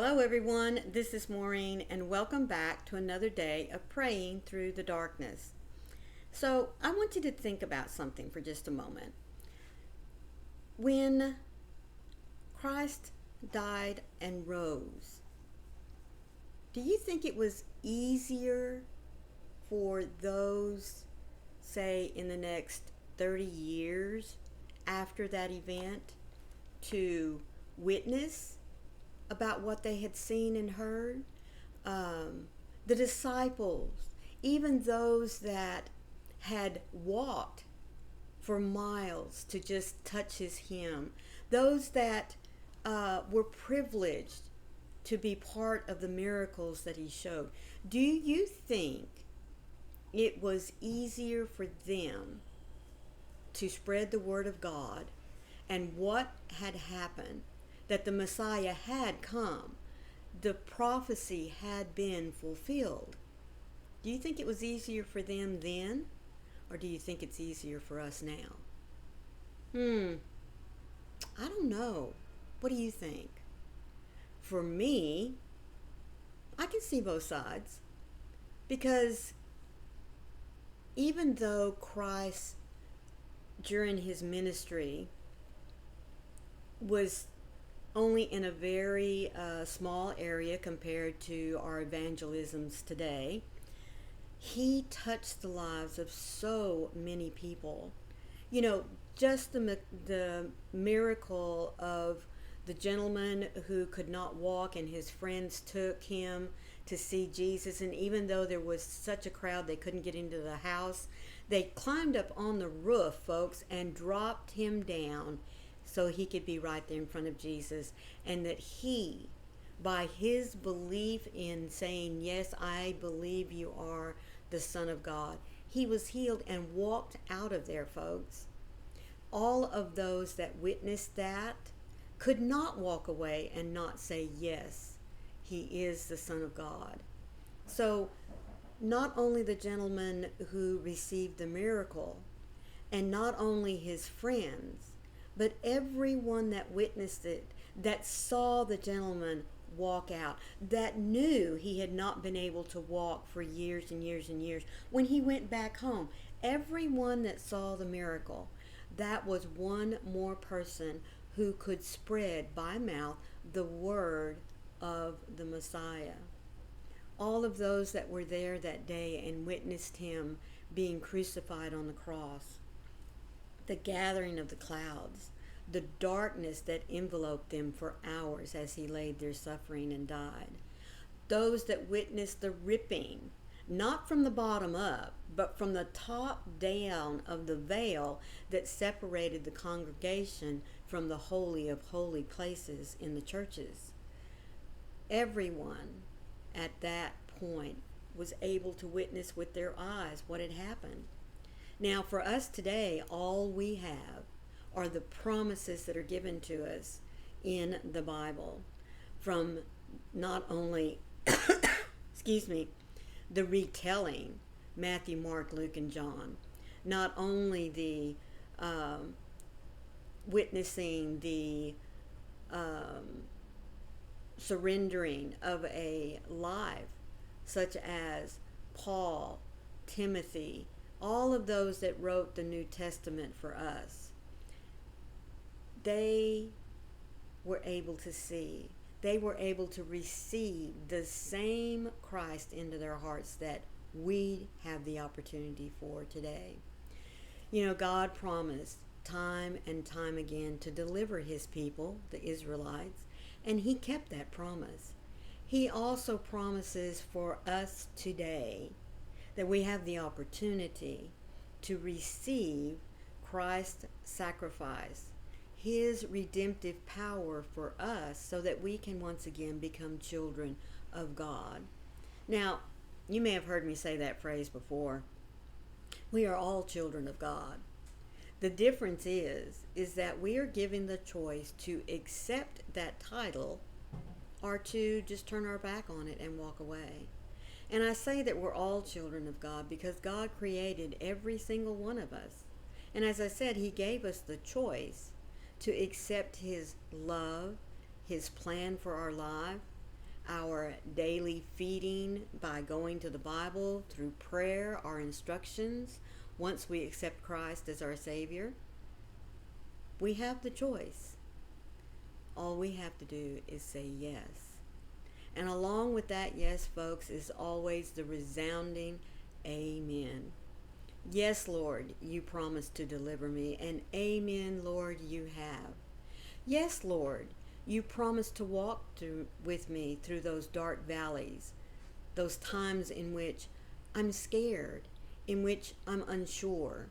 Hello, everyone. This is Maureen, and welcome back to another day of praying through the darkness. So, I want you to think about something for just a moment. When Christ died and rose, do you think it was easier for those, say, in the next 30 years after that event to witness about what they had seen and heard? The disciples, even those that had walked for miles to just touch his hem, those that were privileged to be part of the miracles that he showed. Do you think it was easier for them to spread the word of God and what had happened, that the Messiah had come, the prophecy had been fulfilled? Do you think it was easier for them then, or do you think it's easier for us now? I don't know. What do you think? For me, I can see both sides, because even though Christ during his ministry was only in a very small area compared to our evangelisms today, he touched the lives of so many people. You know, just the miracle of the gentleman who could not walk and his friends took him to see Jesus, and even though there was such a crowd they couldn't get into the house, they climbed up on the roof, folks, and dropped him down so he could be right there in front of Jesus. And that he, by his belief in saying, yes, I believe you are the Son of God, he was healed and walked out of there, folks. All of those that witnessed that could not walk away and not say, yes, he is the Son of God. So not only the gentleman who received the miracle, and not only his friends, but everyone that witnessed it, that saw the gentleman walk out, that knew he had not been able to walk for years and years and years, when he went back home, everyone that saw the miracle, that was one more person who could spread by mouth the word of the Messiah. All of those that were there that day and witnessed him being crucified on the cross, the gathering of the clouds, the darkness that enveloped them for hours as he laid there suffering and died. Those that witnessed the ripping, not from the bottom up, but from the top down of the veil that separated the congregation from the holy of holy places in the churches. Everyone at that point was able to witness with their eyes what had happened. Now, for us today, all we have are the promises that are given to us in the Bible, from not only, the retelling, Matthew, Mark, Luke, and John, not only the witnessing the surrendering of a life, such as Paul, Timothy, all of those that wrote the New Testament for us. They were able to see, they were able to receive the same Christ into their hearts that we have the opportunity for today. You know, God promised time and time again to deliver his people, the Israelites, and he kept that promise. He also promises for us today that we have the opportunity to receive Christ's sacrifice, his redemptive power for us, so that we can once again become children of God. Now, you may have heard me say that phrase before. We are all children of God. The difference is that we are given the choice to accept that title or to just turn our back on it and walk away. And I say that we're all children of God because God created every single one of us. And as I said, he gave us the choice to accept his love, his plan for our life, our daily feeding by going to the Bible, through prayer, our instructions, once we accept Christ as our Savior. We have the choice. All we have to do is say yes. And along with that yes, folks, is always the resounding amen. Yes, Lord, you promised to deliver me, and amen, Lord, you have. Yes, Lord, you promised to walk with me through those dark valleys, those times in which I'm scared, in which I'm unsure,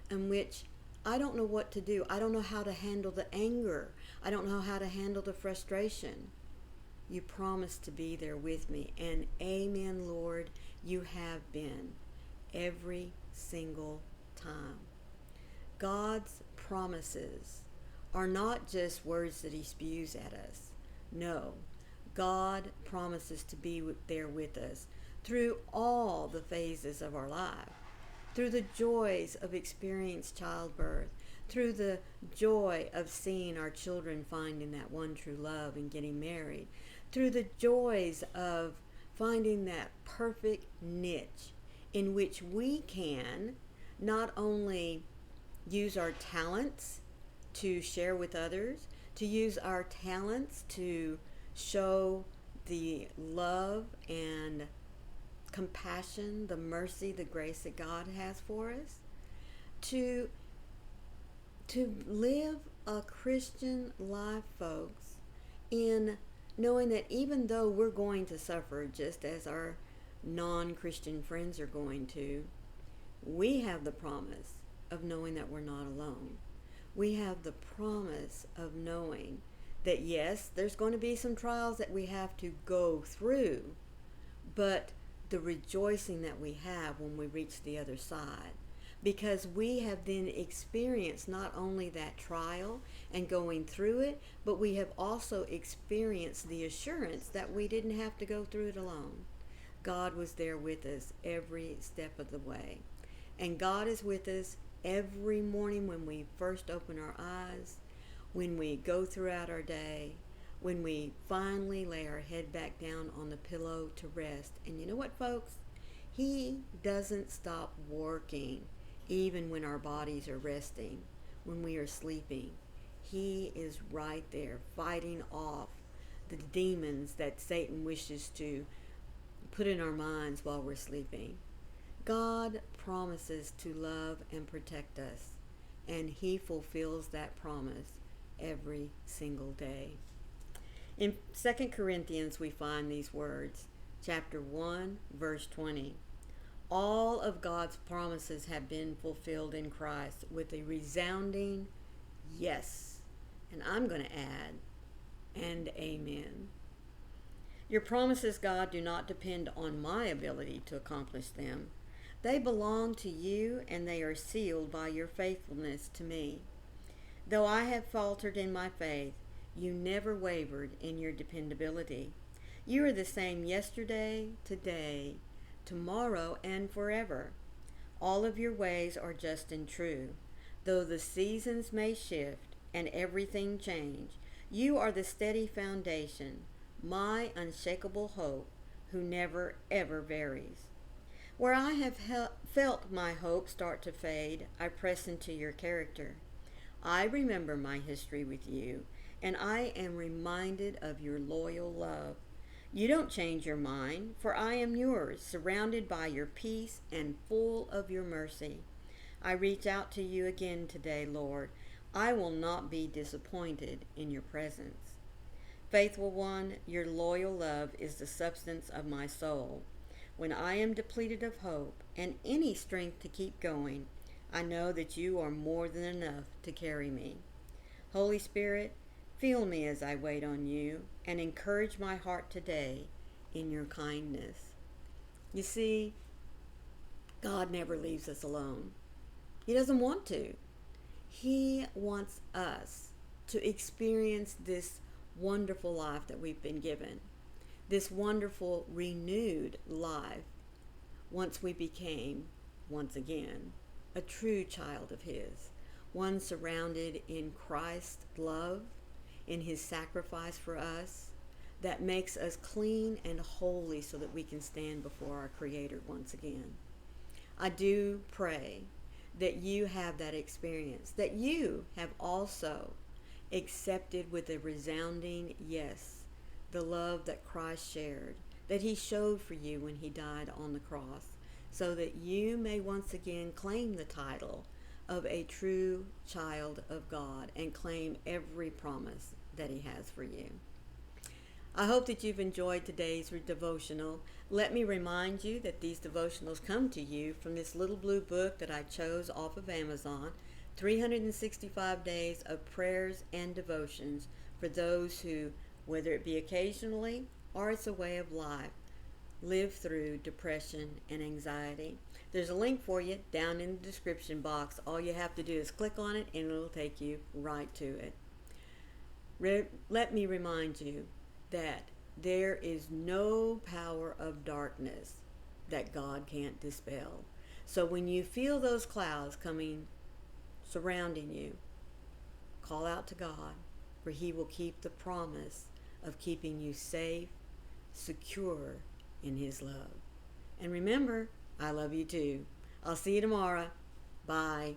in which I don't know what to do. I don't know how to handle the anger. I don't know how to handle the frustration. You promised to be there with me, and amen, Lord, you have been every single time. God's promises are not just words that he spews at us. No, God promises to be there with us through all the phases of our life, through the joys of experienced childbirth, through the joy of seeing our children finding that one true love and getting married, through the joys of finding that perfect niche in which we can not only use our talents to share with others, to use our talents to show the love and compassion, the mercy, the grace that God has for us, to live a Christian life, folks, in knowing that even though we're going to suffer just as our non-Christian friends are going to, we have the promise of knowing that we're not alone. We have the promise of knowing that yes, there's going to be some trials that we have to go through, but the rejoicing that we have when we reach the other side, because we have then experienced not only that trial and going through it, but we have also experienced the assurance that we didn't have to go through it alone. God was there with us every step of the way. And God is with us every morning when we first open our eyes, when we go throughout our day, when we finally lay our head back down on the pillow to rest. And you know what, folks? He doesn't stop working even when our bodies are resting, when we are sleeping. He is right there fighting off the demons that Satan wishes to put in our minds while we're sleeping. God promises to love and protect us, and he fulfills that promise every single day. In 2 Corinthians, we find these words, chapter 1, verse 20. All of God's promises have been fulfilled in Christ with a resounding yes. And I'm going to add, and amen. Your promises, God, do not depend on my ability to accomplish them. They belong to you, and they are sealed by your faithfulness to me. Though I have faltered in my faith, you never wavered in your dependability. You are the same yesterday, today, tomorrow, and forever. All of your ways are just and true. Though the seasons may shift and everything change, you are the steady foundation, my unshakable hope, who never ever varies. Where I have felt my hope start to fade, I press into your character. I remember my history with you, and I am reminded of your loyal love. You don't change your mind, for I am yours, surrounded by your peace and full of your mercy. I reach out to you again today, Lord. I will not be disappointed in your presence. Faithful one, your loyal love is the substance of my soul. When I am depleted of hope and any strength to keep going, I know that you are more than enough to carry me. Holy Spirit, feel me as I wait on you and encourage my heart today in your kindness. You see, God never leaves us alone. He doesn't want to. He wants us to experience this wonderful life that we've been given, this wonderful renewed life once we became, once again, a true child of his, one surrounded in Christ's love, in his sacrifice for us, that makes us clean and holy so that we can stand before our Creator once again. I do pray that you have that experience, that you have also accepted with a resounding yes the love that Christ shared, that he showed for you when he died on the cross, so that you may once again claim the title of a true child of God and claim every promise that he has for you. I hope that you've enjoyed today's devotional. Let me remind you that these devotionals come to you from this little blue book that I chose off of Amazon, 365 Days of Prayers and Devotions for those who, whether it be occasionally or it's a way of life, live through depression and anxiety. There's a link for you down in the description box. All you have to do is click on it and it'll take you right to it. Let me remind you that there is no power of darkness that God can't dispel. So when you feel those clouds coming, surrounding you, call out to God, for he will keep the promise of keeping you safe, secure in his love. And remember, I love you too. I'll see you tomorrow. Bye.